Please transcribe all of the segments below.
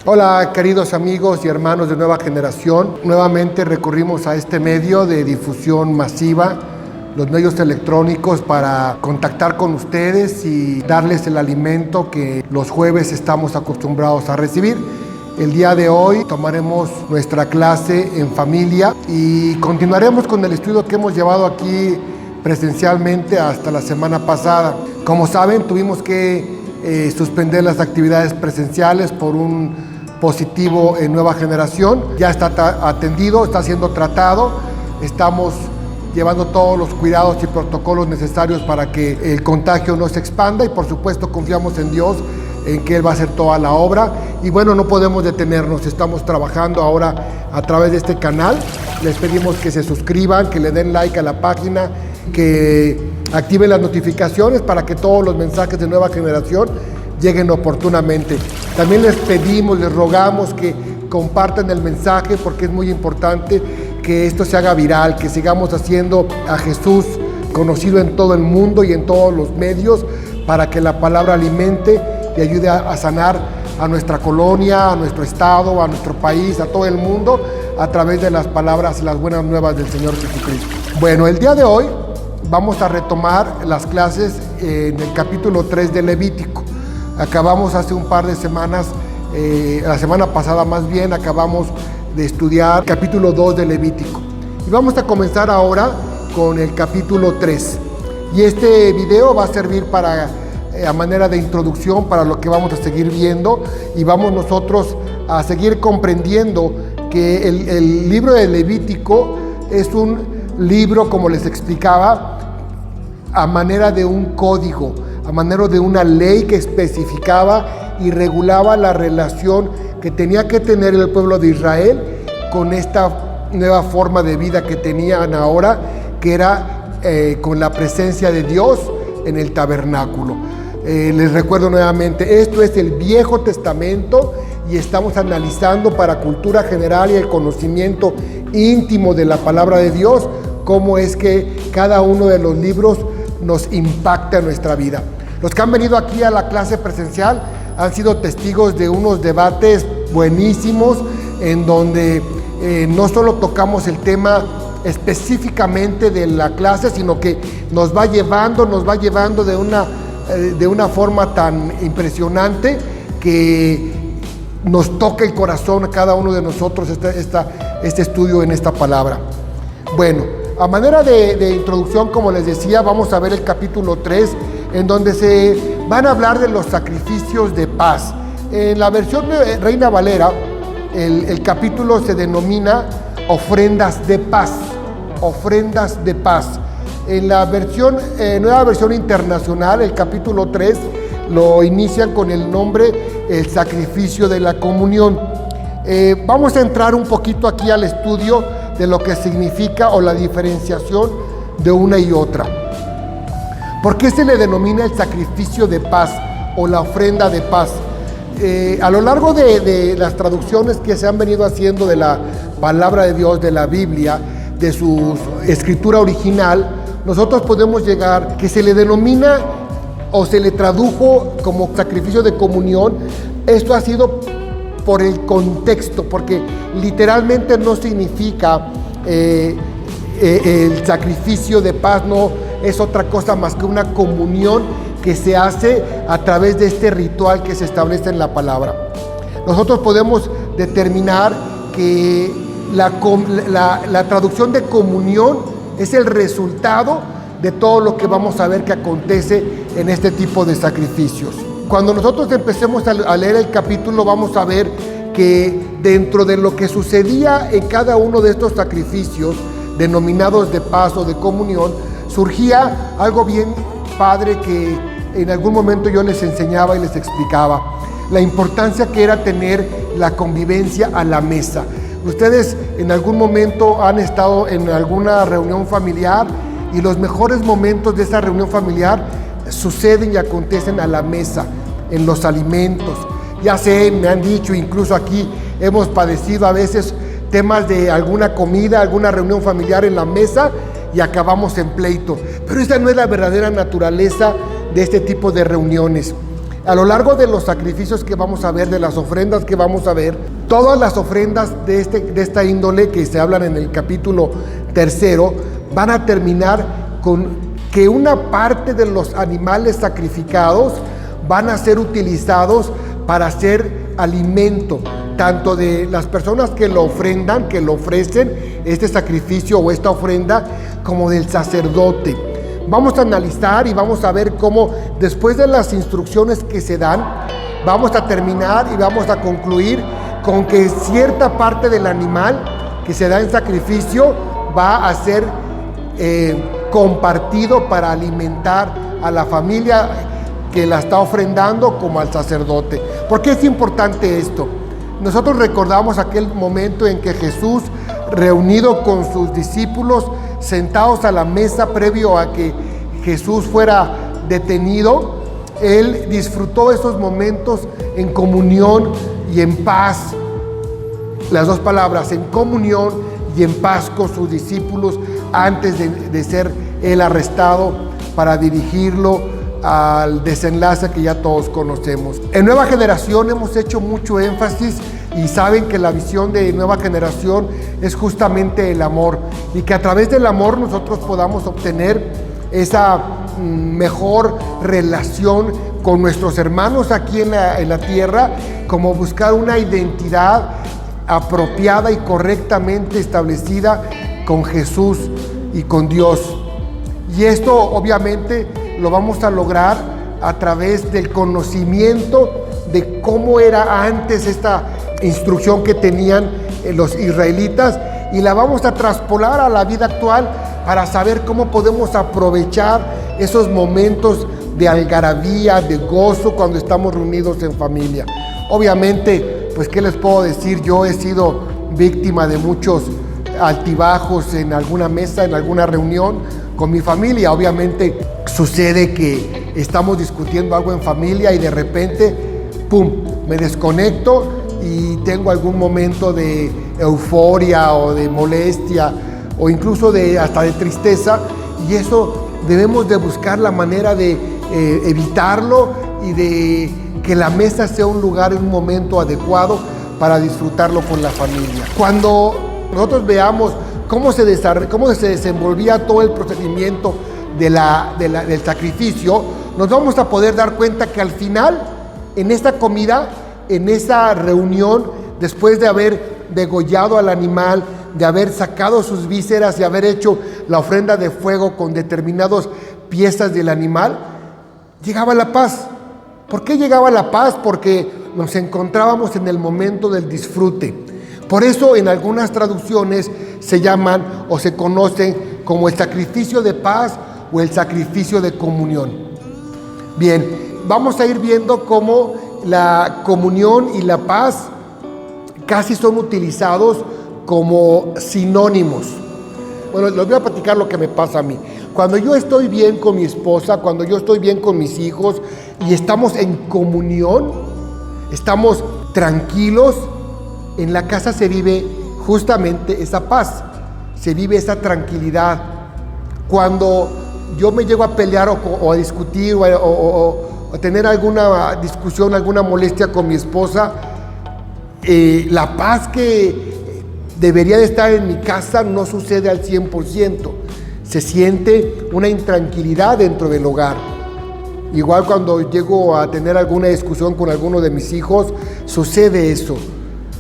Hola queridos amigos y hermanos de Nueva Generación, nuevamente recurrimos a este medio de difusión masiva, los medios electrónicos, para contactar con ustedes y darles el alimento que los jueves estamos acostumbrados a recibir. El día de hoy tomaremos nuestra clase en familia y continuaremos con el estudio que hemos llevado aquí presencialmente hasta la semana pasada. Como saben, tuvimos que suspender las actividades presenciales por un positivo en Nueva Generación. Ya está atendido, está siendo tratado. Estamos llevando todos los cuidados y protocolos necesarios para que el contagio no se expanda y por supuesto confiamos en Dios, en que Él va a hacer toda la obra. Y bueno, no podemos detenernos, estamos trabajando ahora a través de este canal. Les pedimos que se suscriban, que le den like a la página, que activen las notificaciones para que todos los mensajes de Nueva Generación lleguen oportunamente. También les pedimos, les rogamos que compartan el mensaje, porque es muy importante que esto se haga viral, que sigamos haciendo a Jesús conocido en todo el mundo y en todos los medios, para que la palabra alimente y ayude a sanar a nuestra colonia, a nuestro estado, a nuestro país, a todo el mundo, a través de las palabras y las buenas nuevas del Señor Jesucristo. Bueno, el día de hoy vamos a retomar las clases en el capítulo 3 de Levítico. Acabamos hace un par de semanas, la semana pasada más bien, acabamos de estudiar el capítulo 2 de Levítico. Y vamos a comenzar ahora con el capítulo 3. Y este video va a servir para, a manera de introducción para lo que vamos a seguir viendo. Y vamos nosotros a seguir comprendiendo que el libro de Levítico es un libro, como les explicaba, a manera de un código, a manera de una ley que especificaba y regulaba la relación que tenía que tener el pueblo de Israel con esta nueva forma de vida que tenían ahora, que era con la presencia de Dios en el tabernáculo. Les recuerdo nuevamente, esto es el Viejo Testamento y estamos analizando para cultura general y el conocimiento íntimo de la palabra de Dios, cómo es que cada uno de los libros nos impacta en nuestra vida. Los que han venido aquí a la clase presencial han sido testigos de unos debates buenísimos, en donde no solo tocamos el tema específicamente de la clase, sino que nos va llevando de una forma tan impresionante que nos toca el corazón a cada uno de nosotros este estudio en esta palabra. Bueno, a manera de introducción, como les decía, vamos a ver el capítulo 3, en donde se van a hablar de los sacrificios de paz. En la versión de Reina Valera, el capítulo se denomina ofrendas de paz. Ofrendas de paz. En la versión, nueva versión internacional, el capítulo 3 lo inician con el nombre el sacrificio de la comunión. Vamos a entrar un poquito aquí al estudio de lo que significa o la diferenciación de una y otra. ¿Por qué se le denomina el sacrificio de paz o la ofrenda de paz? A lo largo de las traducciones que se han venido haciendo de la palabra de Dios, de la Biblia, de su escritura original, nosotros podemos llegar que se le denomina o se le tradujo como sacrificio de comunión. Esto ha sido por el contexto, porque literalmente no significa el sacrificio de paz, no es otra cosa más que una comunión que se hace a través de este ritual que se establece en la palabra. Nosotros podemos determinar que la traducción de comunión es el resultado de todo lo que vamos a ver que acontece en este tipo de sacrificios. Cuando nosotros empecemos a leer el capítulo, vamos a ver que dentro de lo que sucedía en cada uno de estos sacrificios denominados de paz o de comunión, surgía algo bien padre que en algún momento yo les enseñaba y les explicaba: la importancia que era tener la convivencia a la mesa. Ustedes en algún momento han estado en alguna reunión familiar y los mejores momentos de esa reunión familiar suceden y acontecen a la mesa, en los alimentos. Ya sé, me han dicho, incluso aquí hemos padecido a veces temas de alguna comida, alguna reunión familiar en la mesa y acabamos en pleito. Pero esa no es la verdadera naturaleza de este tipo de reuniones. A lo largo de los sacrificios que vamos a ver, de las ofrendas que vamos a ver, todas las ofrendas de esta índole que se hablan en el capítulo 3 van a terminar con que una parte de los animales sacrificados van a ser utilizados para hacer alimento, tanto de las personas que lo ofrendan, que lo ofrecen, este sacrificio o esta ofrenda, como del sacerdote. Vamos a analizar y vamos a ver cómo después de las instrucciones que se dan, vamos a terminar y vamos a concluir con que cierta parte del animal que se da en sacrificio va a ser compartido para alimentar a la familia que la está ofrendando como al sacerdote. ¿Por qué es importante esto? Nosotros recordamos aquel momento en que Jesús, reunido con sus discípulos, sentados a la mesa previo a que Jesús fuera detenido, Él disfrutó esos momentos en comunión y en paz. Las dos palabras, en comunión y en paz con sus discípulos, antes de ser Él arrestado para dirigirlo al desenlace que ya todos conocemos. En Nueva Generación hemos hecho mucho énfasis y saben que la visión de Nueva Generación es justamente el amor, y que a través del amor nosotros podamos obtener esa mejor relación con nuestros hermanos aquí en la tierra, como buscar una identidad apropiada y correctamente establecida con Jesús y con Dios. Y esto obviamente lo vamos a lograr a través del conocimiento de cómo era antes esta instrucción que tenían los israelitas, y la vamos a traspolar a la vida actual para saber cómo podemos aprovechar esos momentos de algarabía, de gozo cuando estamos reunidos en familia. Obviamente, pues qué les puedo decir, yo he sido víctima de muchos altibajos en alguna mesa, en alguna reunión con mi familia. Obviamente sucede que estamos discutiendo algo en familia y de repente, ¡pum!, me desconecto y tengo algún momento de euforia o de molestia o incluso hasta de tristeza, y eso debemos de buscar la manera de evitarlo y de que la mesa sea un lugar, un momento adecuado para disfrutarlo con la familia. Cuando nosotros veamos cómo se desenvolvía todo el procedimiento del sacrificio, nos vamos a poder dar cuenta que al final, en esta comida, en esa reunión, después de haber degollado al animal, de haber sacado sus vísceras y haber hecho la ofrenda de fuego con determinadas piezas del animal, llegaba la paz. ¿Por qué llegaba la paz? Porque nos encontrábamos en el momento del disfrute. Por eso en algunas traducciones se llaman o se conocen como el sacrificio de paz o el sacrificio de comunión. Bien, vamos a ir viendo cómo la comunión y la paz casi son utilizados como sinónimos. Bueno, les voy a platicar lo que me pasa a mí. Cuando yo estoy bien con mi esposa, cuando yo estoy bien con mis hijos y estamos en comunión, estamos tranquilos, en la casa se vive justamente esa paz, se vive esa tranquilidad. Cuando yo me llego a pelear o a discutir o a tener alguna discusión, alguna molestia con mi esposa, la paz que debería de estar en mi casa no sucede al 100%. Se siente una intranquilidad dentro del hogar. Igual cuando llego a tener alguna discusión con alguno de mis hijos, sucede eso.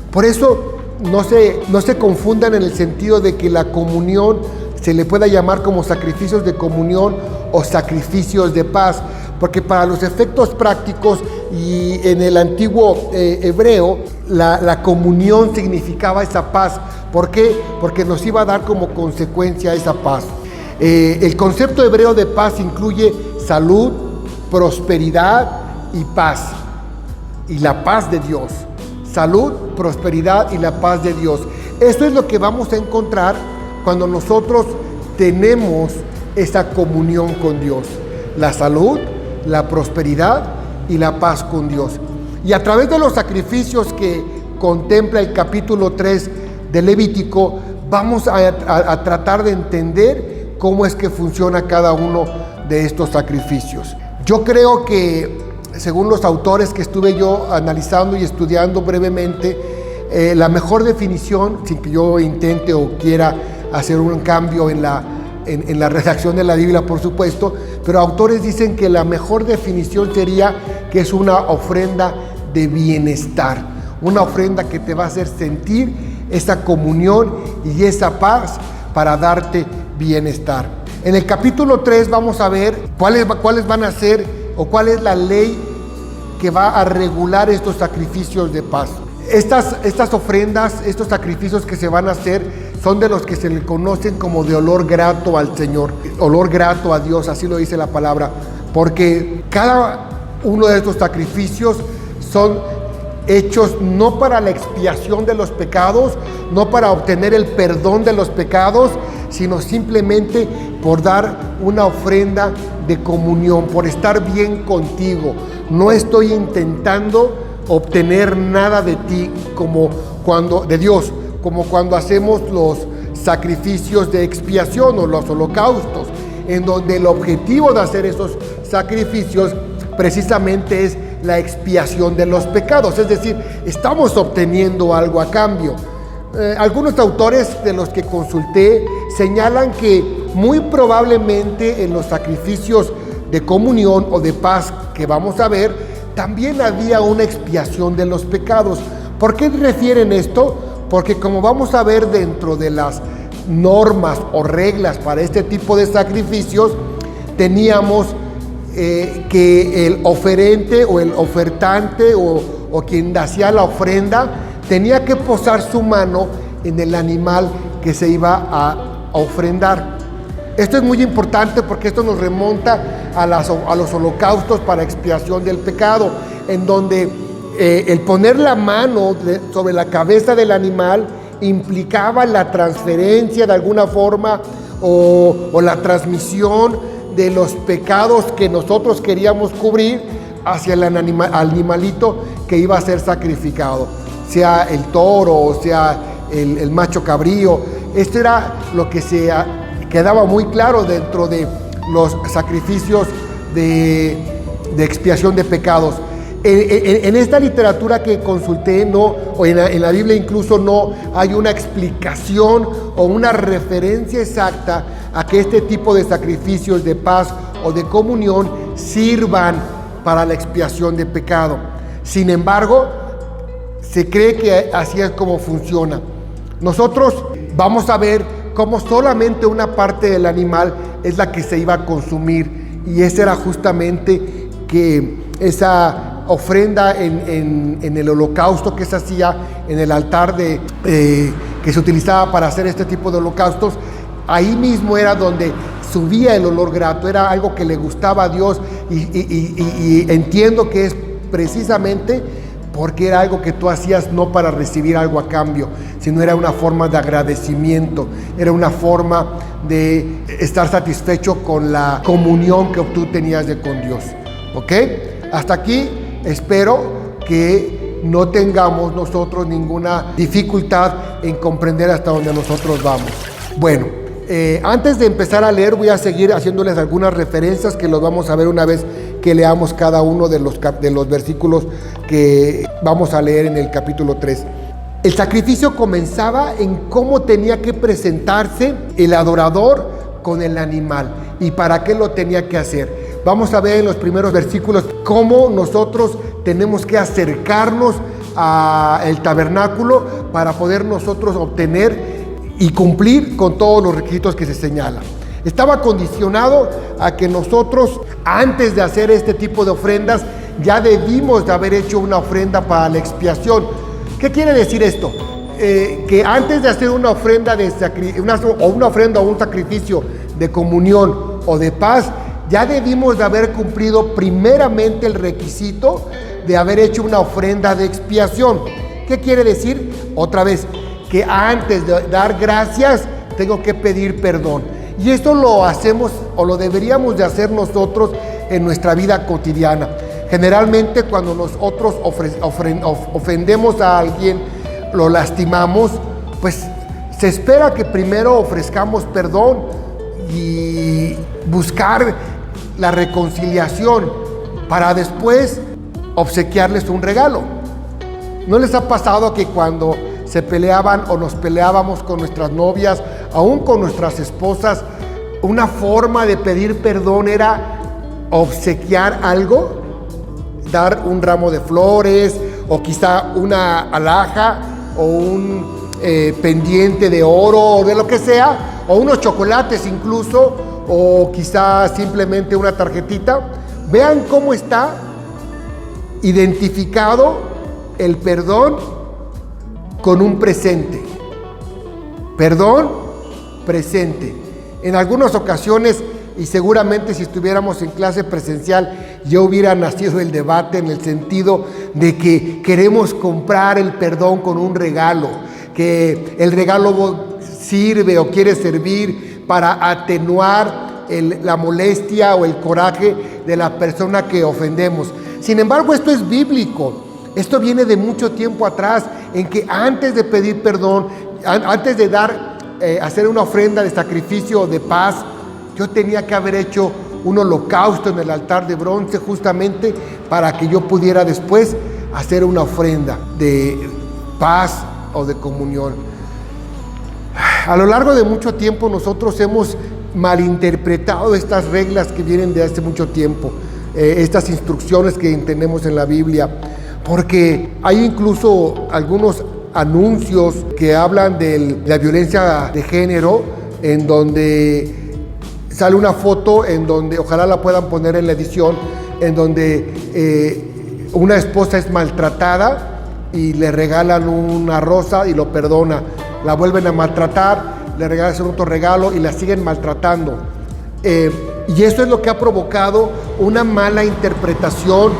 Por eso no se confundan en el sentido de que la comunión se le pueda llamar como sacrificios de comunión o sacrificios de paz, porque para los efectos prácticos y en el antiguo hebreo, la comunión significaba esa paz. ¿Por qué? Porque nos iba a dar como consecuencia esa paz. El concepto hebreo de paz incluye salud, prosperidad y paz. Y la paz de Dios. Salud, prosperidad y la paz de Dios. Esto es lo que vamos a encontrar cuando nosotros tenemos esa comunión con Dios. La salud, la prosperidad y la paz con Dios. Y a través de los sacrificios que contempla el capítulo 3 de Levítico, vamos a tratar de entender cómo es que funciona cada uno de estos sacrificios. Yo creo que según los autores que estuve yo analizando y estudiando brevemente, la mejor definición, sin que yo intente o quiera hacer un cambio en la redacción de la Biblia, por supuesto, pero autores dicen que la mejor definición sería que es una ofrenda de bienestar, una ofrenda que te va a hacer sentir esa comunión y esa paz para darte bienestar. En el capítulo 3 vamos a ver cuáles van a ser o cuál es la ley que va a regular estos sacrificios de paz. Estas ofrendas, estos sacrificios que se van a hacer son de los que se le conocen como de olor grato al Señor, olor grato a Dios, así lo dice la palabra, porque cada uno de estos sacrificios son hechos no para la expiación de los pecados, no para obtener el perdón de los pecados, sino simplemente por dar una ofrenda de comunión, por estar bien contigo. No estoy intentando obtener nada de ti de Dios, como cuando hacemos los sacrificios de expiación o los holocaustos, en donde el objetivo de hacer esos sacrificios precisamente es la expiación de los pecados, es decir, estamos obteniendo algo a cambio. Algunos autores de los que consulté señalan que muy probablemente en los sacrificios de comunión o de paz que vamos a ver, también había una expiación de los pecados. ¿Por qué refieren esto? Porque como vamos a ver dentro de las normas o reglas para este tipo de sacrificios, teníamos que el oferente o el ofertante o quien hacía la ofrenda tenía que posar su mano en el animal que se iba a ofrendar. Esto es muy importante porque esto nos remonta a los holocaustos para expiación del pecado, en donde el poner la mano sobre la cabeza del animal implicaba la transferencia de alguna forma o la transmisión de los pecados que nosotros queríamos cubrir hacia el animalito que iba a ser sacrificado, sea el toro o sea el macho cabrío. Esto era lo que quedaba muy claro dentro de los sacrificios de expiación de pecados. En esta literatura que consulté, o en la Biblia incluso no hay una explicación o una referencia exacta a que este tipo de sacrificios de paz o de comunión sirvan para la expiación de pecado. Sin embargo, se cree que así es como funciona. Nosotros vamos a ver cómo solamente una parte del animal es la que se iba a consumir, y esa era justamente que esa ofrenda en el holocausto que se hacía en el altar que se utilizaba para hacer este tipo de holocaustos. Ahí mismo era donde subía el olor grato, era algo que le gustaba a Dios, y entiendo que es precisamente porque era algo que tú hacías no para recibir algo a cambio, sino era una forma de agradecimiento, era una forma de estar satisfecho con la comunión que tú tenías con Dios. ¿Ok? Hasta aquí espero que no tengamos nosotros ninguna dificultad en comprender hasta donde nosotros vamos. Bueno, antes de empezar a leer, voy a seguir haciéndoles algunas referencias que los vamos a ver una vez que leamos cada uno de los versículos que vamos a leer en el capítulo 3. El sacrificio comenzaba en cómo tenía que presentarse el adorador con el animal y para qué lo tenía que hacer. Vamos a ver en los primeros versículos cómo nosotros tenemos que acercarnos al tabernáculo para poder nosotros obtener y cumplir con todos los requisitos que se señalan. Estaba condicionado a que nosotros, antes de hacer este tipo de ofrendas, ya debimos de haber hecho una ofrenda para la expiación. ¿Qué quiere decir esto? Que antes de hacer una ofrenda una ofrenda o un sacrificio de comunión o de paz, ya debimos de haber cumplido primeramente el requisito de haber hecho una ofrenda de expiación. ¿Qué quiere decir? Otra vez, que antes de dar gracias tengo que pedir perdón. Y esto lo hacemos o lo deberíamos de hacer nosotros en nuestra vida cotidiana. Generalmente cuando nosotros ofendemos a alguien, lo lastimamos, pues se espera que primero ofrezcamos perdón y buscar la reconciliación. para después obsequiarles un regalo. ¿No les ha pasado que cuando se peleaban o nos peleábamos con nuestras novias, aún con nuestras esposas, una forma de pedir perdón era obsequiar algo? Dar un ramo de flores, o quizá una alhaja, o un pendiente de oro, o de lo que sea, o unos chocolates incluso, o quizá simplemente una tarjetita. Vean cómo está identificado el perdón con un presente. Perdón, presente. En algunas ocasiones, y seguramente si estuviéramos en clase presencial, ya hubiera nacido el debate en el sentido de que queremos comprar el perdón con un regalo, que el regalo sirve o quiere servir para atenuar la molestia o el coraje de la persona que ofendemos. Sin embargo, esto es bíblico. Esto viene de mucho tiempo atrás, en que antes de pedir perdón, antes de hacer una ofrenda de sacrificio o de paz, yo tenía que haber hecho un holocausto en el altar de bronce, justamente para que yo pudiera después hacer una ofrenda de paz o de comunión. A lo largo de mucho tiempo nosotros hemos malinterpretado estas reglas que vienen de hace mucho tiempo, estas instrucciones que tenemos en la Biblia, porque hay incluso algunos anuncios que hablan de la violencia de género, en donde sale una foto, en donde, ojalá la puedan poner en la edición, en donde una esposa es maltratada y le regalan una rosa y lo perdona. La vuelven a maltratar, le regalan otro regalo y la siguen maltratando. Y eso es lo que ha provocado una mala interpretación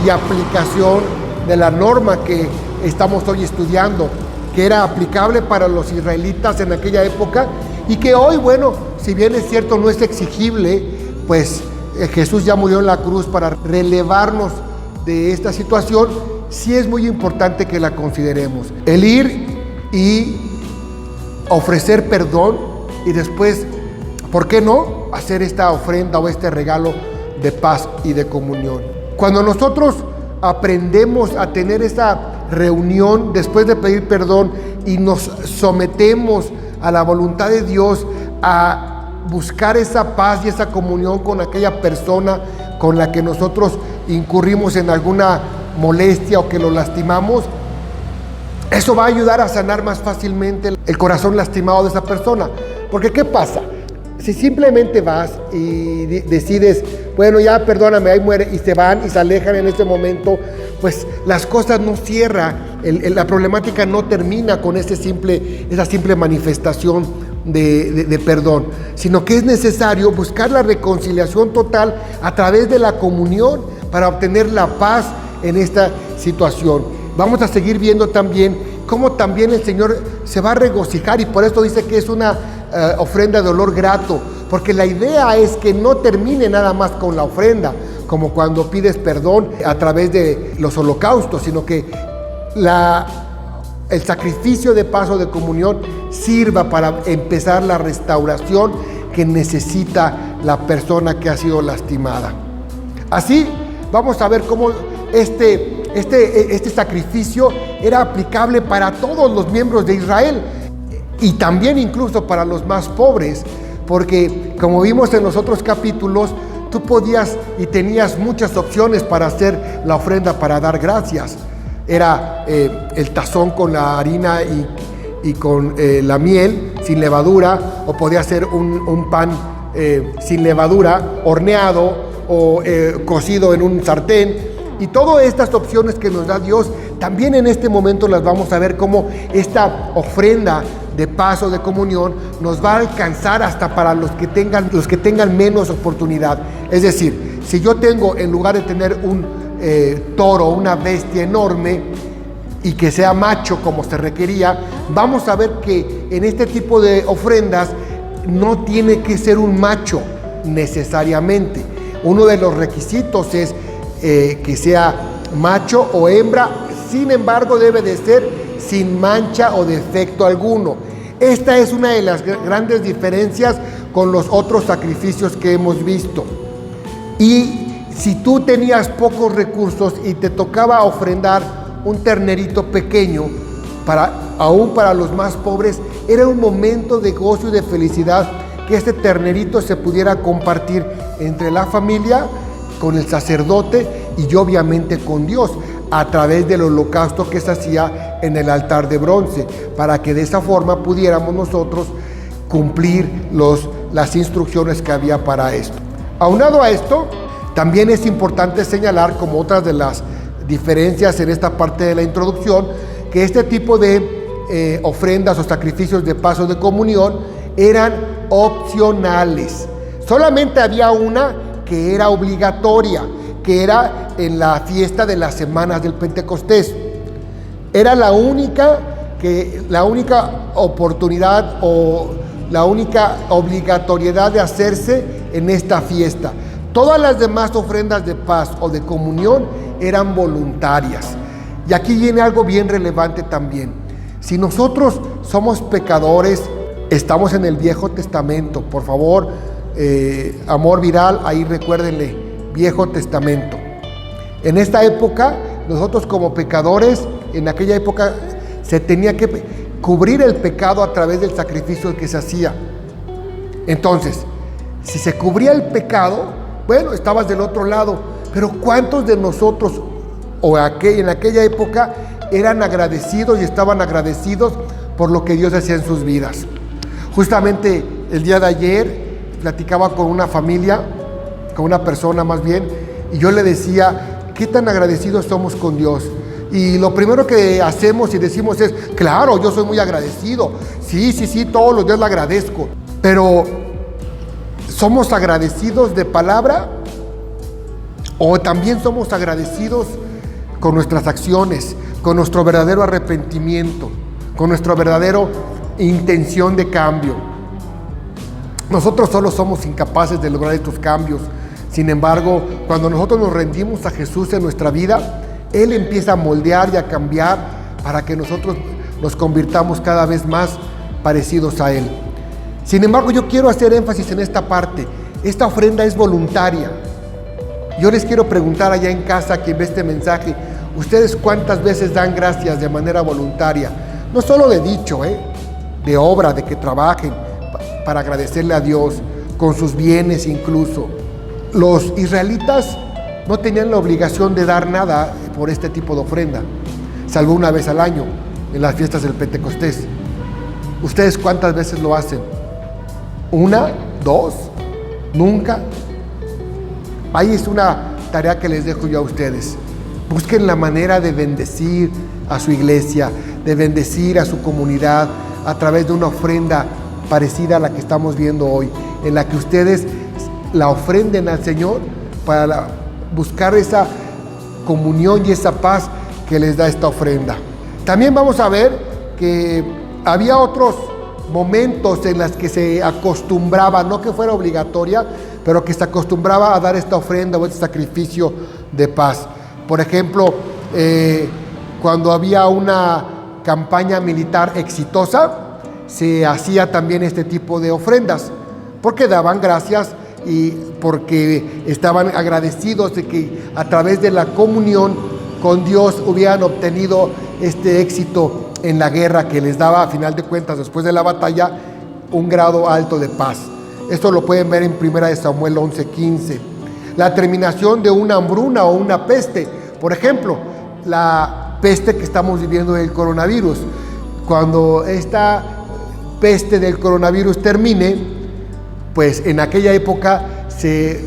y aplicación de la norma que estamos hoy estudiando, que era aplicable para los israelitas en aquella época y que hoy, bueno, si bien es cierto no es exigible, pues Jesús ya murió en la cruz para relevarnos de esta situación. Sí es muy importante que la consideremos. El ir y ofrecer perdón y después, ¿por qué no?, hacer esta ofrenda o este regalo de paz y de comunión. Cuando nosotros aprendemos a tener esa reunión después de pedir perdón y nos sometemos a la voluntad de Dios, a buscar esa paz y esa comunión con aquella persona con la que nosotros incurrimos en alguna molestia o que lo lastimamos, eso va a ayudar a sanar más fácilmente el corazón lastimado de esa persona. Porque ¿qué pasa? Si simplemente vas y decides, bueno, ya perdóname, ahí muere, y se van y se alejan en ese momento, pues las cosas no cierran, la problemática no termina con esa simple manifestación de perdón, sino que es necesario buscar la reconciliación total a través de la comunión para obtener la paz en esta situación. Vamos a seguir viendo también cómo también el Señor se va a regocijar, y por eso dice que es una ofrenda de olor grato, porque la idea es que no termine nada más con la ofrenda, como cuando pides perdón a través de los holocaustos, sino que el sacrificio de paz o de comunión sirva para empezar la restauración que necesita la persona que ha sido lastimada. Así vamos a ver cómo este sacrificio era aplicable para todos los miembros de Israel y también incluso para los más pobres, porque como vimos en los otros capítulos, tú podías y tenías muchas opciones para hacer la ofrenda para dar gracias. Era el tazón con la harina y con la miel sin levadura, o podía ser un pan sin levadura, horneado o cocido en un sartén. Y todas estas opciones que nos da Dios, también en este momento las vamos a ver, cómo esta ofrenda de paz o de comunión nos va a alcanzar hasta para los que tengan menos oportunidad. Es decir, si yo tengo, en lugar de tener un toro, una bestia enorme y que sea macho como se requería, vamos a ver que en este tipo de ofrendas no tiene que ser un macho necesariamente. Uno de los requisitos es que sea macho o hembra, sin embargo debe de ser sin mancha o defecto alguno. Esta es una de las grandes diferencias con los otros sacrificios que hemos visto. Y si tú tenías pocos recursos y te tocaba ofrendar un ternerito pequeño, aún para los más pobres, era un momento de gozo y de felicidad que este ternerito se pudiera compartir entre la familia, con el sacerdote y obviamente con Dios, a través del holocausto que se hacía en el altar de bronce, para que de esa forma pudiéramos nosotros cumplir las instrucciones que había para esto. Aunado a esto, también es importante señalar, como otras de las diferencias en esta parte de la introducción, que este tipo de ofrendas o sacrificios de paso de comunión eran opcionales. Solamente había una que era obligatoria, que era en la fiesta de las semanas del Pentecostés. Era la única oportunidad o la única obligatoriedad de hacerse en esta fiesta. Todas las demás ofrendas de paz o de comunión eran voluntarias. Y aquí viene algo bien relevante también. Si nosotros somos pecadores, estamos en el Viejo Testamento. Por favor, Amor Viral, ahí recuérdenle, Viejo Testamento. En esta época, nosotros como pecadores, en aquella época se tenía que cubrir el pecado a través del sacrificio que se hacía. Entonces, si se cubría el pecado, bueno, estabas del otro lado. Pero ¿cuántos de nosotros en aquella época eran agradecidos y estaban agradecidos por lo que Dios hacía en sus vidas? Justamente el día de ayer platicaba con una familia, con una persona más bien, y yo le decía, ¿qué tan agradecidos somos con Dios? Y lo primero que hacemos y decimos es, claro, yo soy muy agradecido. Sí, todos los días le agradezco. Pero, ¿somos agradecidos de palabra? ¿O también somos agradecidos con nuestras acciones, con nuestro verdadero arrepentimiento, con nuestra verdadera intención de cambio? Nosotros solo somos incapaces de lograr estos cambios. Sin embargo, cuando nosotros nos rendimos a Jesús en nuestra vida, Él empieza a moldear y a cambiar para que nosotros nos convirtamos cada vez más parecidos a Él. Sin embargo, yo quiero hacer énfasis en esta parte. Esta ofrenda es voluntaria. Yo les quiero preguntar allá en casa, quien ve este mensaje, ¿ustedes cuántas veces dan gracias de manera voluntaria? No solo de dicho, de obra, de que trabajen para agradecerle a Dios, con sus bienes incluso. Los israelitas no tenían la obligación de dar nada por este tipo de ofrenda, salvo una vez al año, en las fiestas del Pentecostés. ¿Ustedes cuántas veces lo hacen? ¿Una? ¿Dos? ¿Nunca? Ahí es una tarea que les dejo yo a ustedes. Busquen la manera de bendecir a su iglesia, de bendecir a su comunidad a través de una ofrenda parecida a la que estamos viendo hoy, en la que ustedes la ofrenden al Señor para buscar esa comunión y esa paz que les da esta ofrenda. También vamos a ver que había otros momentos en los que se acostumbraba, no que fuera obligatoria, pero que se acostumbraba a dar esta ofrenda o este sacrificio de paz. Por ejemplo, cuando había una campaña militar exitosa, se hacía también este tipo de ofrendas, porque daban gracias y porque estaban agradecidos de que a través de la comunión con Dios hubieran obtenido este éxito en la guerra que les daba, a final de cuentas, después de la batalla, un grado alto de paz. Esto lo pueden ver en 1 Samuel 11:15. La terminación de una hambruna o una peste, por ejemplo, la peste que estamos viviendo del coronavirus. Cuando esta peste del coronavirus termine, pues en aquella época se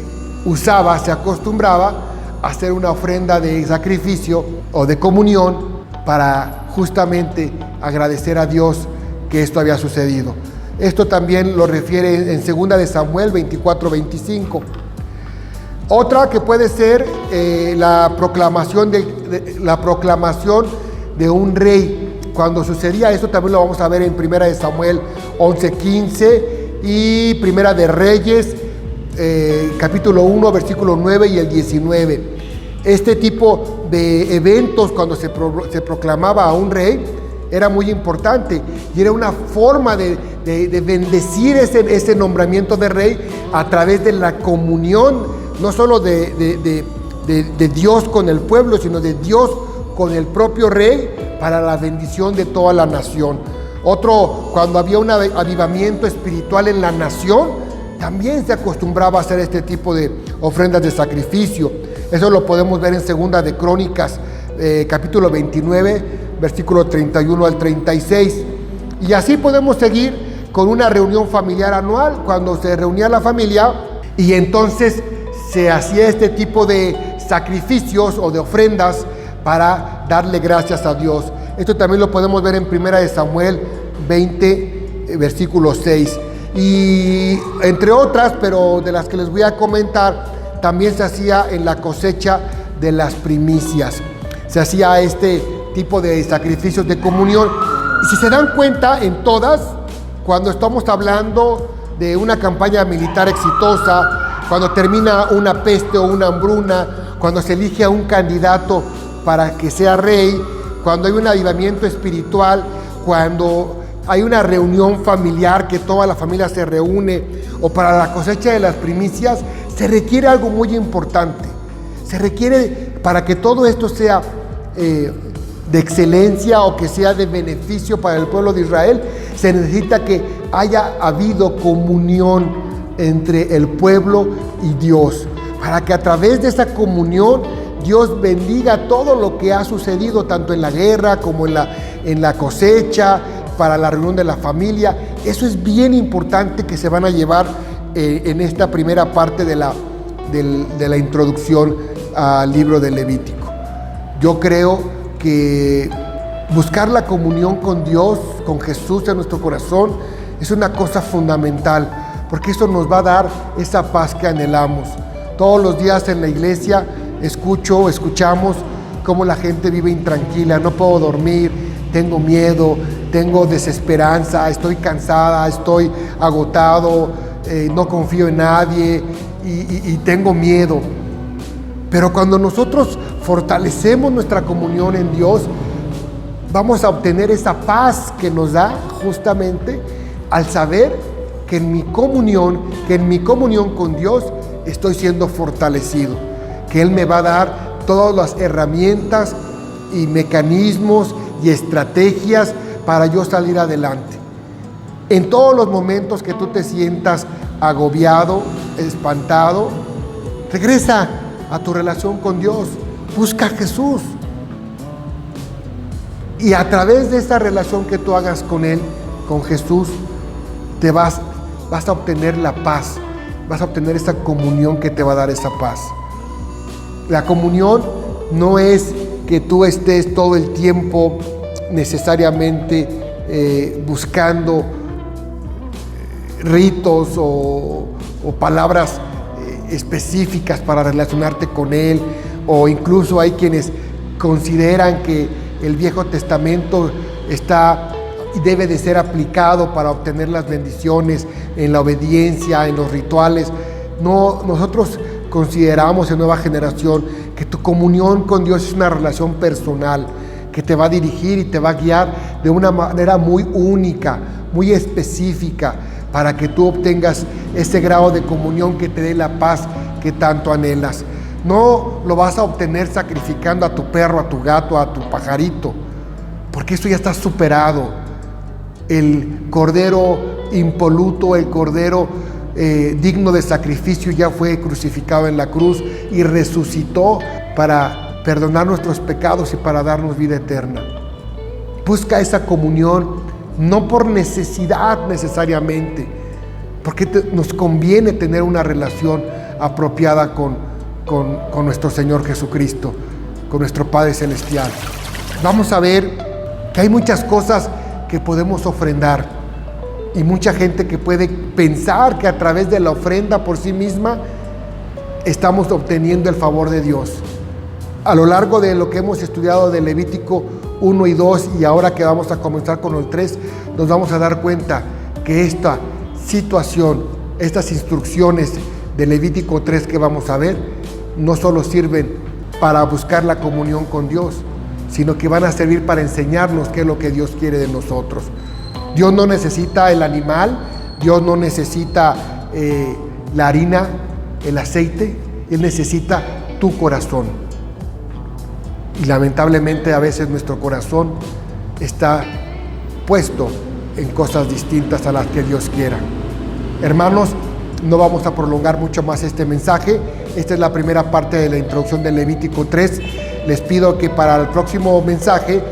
acostumbraba a hacer una ofrenda de sacrificio o de comunión para justamente agradecer a Dios que esto había sucedido. Esto también lo refiere en 2 de Samuel 24:25. Otra que puede ser la proclamación de un rey. Cuando sucedía esto también lo vamos a ver en 1 de Samuel 11:15 y 1 de Reyes capítulo 1 versículo 9 y el 19. Este tipo de eventos, cuando se proclamaba a un rey, era muy importante y era una forma de bendecir ese nombramiento de rey a través de la comunión no solo de Dios con el pueblo, sino de Dios con el propio rey para la bendición de toda la nación. Otro, cuando había un avivamiento espiritual en la nación, también se acostumbraba a hacer este tipo de ofrendas de sacrificio. Eso lo podemos ver en Segunda de Crónicas, capítulo 29, versículo 31 al 36. Y así podemos seguir con una reunión familiar anual, cuando se reunía la familia y entonces se hacía este tipo de sacrificios o de ofrendas para darle gracias a Dios. Esto también lo podemos ver en 1 Samuel 20, versículo 6. Y entre otras, pero de las que les voy a comentar, también se hacía en la cosecha de las primicias. Se hacía este tipo de sacrificios de comunión. Y si se dan cuenta, en todas, cuando estamos hablando de una campaña militar exitosa, cuando termina una peste o una hambruna, cuando se elige a un candidato para que sea rey, cuando hay un avivamiento espiritual, cuando hay una reunión familiar que toda la familia se reúne, o para la cosecha de las primicias, se requiere algo muy importante. Se requiere, para que todo esto sea de excelencia o que sea de beneficio para el pueblo de Israel, se necesita que haya habido comunión entre el pueblo y Dios, para que a través de esa comunión Dios bendiga todo lo que ha sucedido, tanto en la guerra como en la cosecha, para la reunión de la familia. Eso es bien importante, que se van a llevar en esta primera parte de la introducción al libro de Levítico. Yo creo que buscar la comunión con Dios, con Jesús en nuestro corazón, es una cosa fundamental, porque eso nos va a dar esa paz que anhelamos. Todos los días en la iglesia escuchamos cómo la gente vive intranquila. No puedo dormir, tengo miedo, tengo desesperanza, estoy cansada, estoy agotado, no confío en nadie y tengo miedo. Pero cuando nosotros fortalecemos nuestra comunión en Dios, vamos a obtener esa paz que nos da justamente al saber que en mi comunión con Dios estoy siendo fortalecido, que Él me va a dar todas las herramientas y mecanismos y estrategias para yo salir adelante. En todos los momentos que tú te sientas agobiado, espantado, regresa a tu relación con Dios, busca a Jesús. Y a través de esa relación que tú hagas con Él, con Jesús, vas a obtener la paz, vas a obtener esa comunión que te va a dar esa paz. La comunión no es que tú estés todo el tiempo necesariamente buscando ritos o palabras específicas para relacionarte con Él, o incluso hay quienes consideran que el Viejo Testamento debe de ser aplicado para obtener las bendiciones en la obediencia, en los rituales. No, nosotros consideramos en Nueva Generación que tu comunión con Dios es una relación personal que te va a dirigir y te va a guiar de una manera muy única, muy específica, para que tú obtengas ese grado de comunión que te dé la paz que tanto anhelas. No lo vas a obtener sacrificando a tu perro, a tu gato, a tu pajarito, porque eso ya está superado. El cordero impoluto, el cordero digno de sacrificio, ya fue crucificado en la cruz y resucitó para perdonar nuestros pecados y para darnos vida eterna. Busca esa comunión, no por necesidad necesariamente, porque nos conviene tener una relación apropiada con nuestro Señor Jesucristo, con nuestro Padre Celestial. Vamos a ver que hay muchas cosas que podemos ofrendar y mucha gente que puede pensar que a través de la ofrenda por sí misma estamos obteniendo el favor de Dios. A lo largo de lo que hemos estudiado de Levítico 1 y 2, y ahora que vamos a comenzar con el 3, nos vamos a dar cuenta que esta situación, estas instrucciones de Levítico 3 que vamos a ver, no solo sirven para buscar la comunión con Dios, sino que van a servir para enseñarnos qué es lo que Dios quiere de nosotros. Dios no necesita el animal, Dios no necesita la harina, el aceite, Él necesita tu corazón. Y lamentablemente a veces nuestro corazón está puesto en cosas distintas a las que Dios quiera. Hermanos, no vamos a prolongar mucho más este mensaje. Esta es la primera parte de la introducción de Levítico 3. Les pido que para el próximo mensaje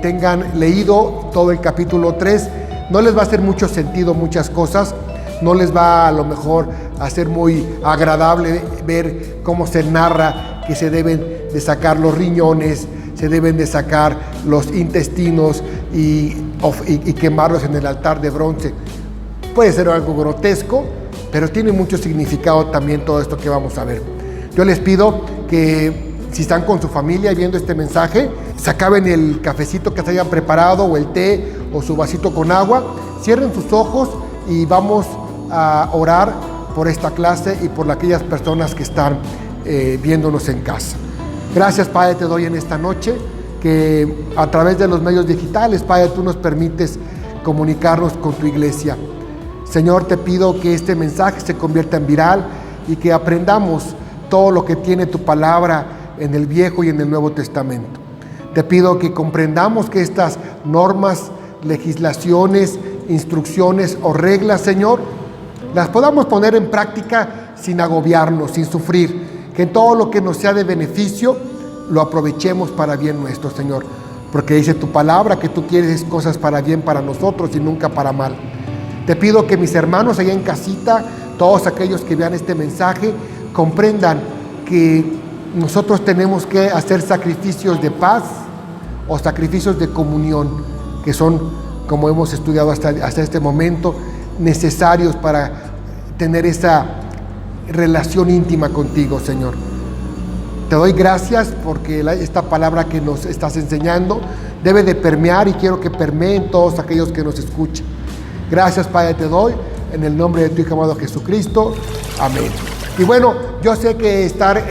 tengan leído todo el capítulo 3. No les va a hacer mucho sentido muchas cosas. No les va a lo mejor a ser muy agradable ver cómo se narra que se deben de sacar los riñones, se deben de sacar los intestinos y quemarlos en el altar de bronce. Puede ser algo grotesco, pero tiene mucho significado también todo esto que vamos a ver. Yo les pido que si están con su familia viendo este mensaje, se acaben el cafecito que se hayan preparado o el té o su vasito con agua, cierren sus ojos y vamos a orar por esta clase y por aquellas personas que están viéndonos en casa. Gracias, Padre, te doy en esta noche que a través de los medios digitales, Padre, tú nos permites comunicarnos con tu iglesia. Señor, te pido que este mensaje se convierta en viral y que aprendamos todo lo que tiene tu palabra en el Viejo y en el Nuevo Testamento. Te pido que comprendamos que estas normas, legislaciones, instrucciones o reglas, Señor, las podamos poner en práctica sin agobiarnos, sin sufrir, que en todo lo que nos sea de beneficio lo aprovechemos para bien nuestro, Señor, porque dice tu palabra que tú quieres cosas para bien para nosotros y nunca para mal. Te pido que mis hermanos allá en casita, todos aquellos que vean este mensaje, comprendan que nosotros tenemos que hacer sacrificios de paz o sacrificios de comunión, que son, como hemos estudiado hasta este momento, necesarios para tener esa relación íntima contigo, Señor. Te doy gracias porque esta palabra que nos estás enseñando debe de permear y quiero que permeen todos aquellos que nos escuchen. Gracias, Padre, te doy en el nombre de tu Hijo amado Jesucristo. Amén. Y bueno, yo sé que estar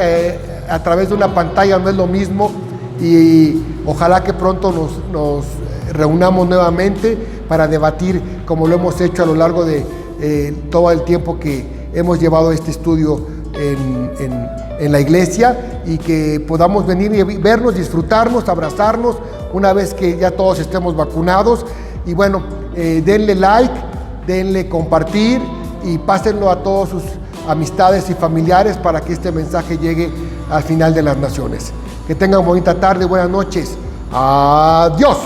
a través de una pantalla no es lo mismo y ojalá que pronto nos reunamos nuevamente para debatir como lo hemos hecho a lo largo de todo el tiempo que hemos llevado este estudio en la iglesia y que podamos venir y vernos, disfrutarnos, abrazarnos una vez que ya todos estemos vacunados. Y bueno, denle like, denle compartir y pásenlo a todos sus amistades y familiares para que este mensaje llegue al final de las naciones. Que tengan bonita tarde, buenas noches. Adiós.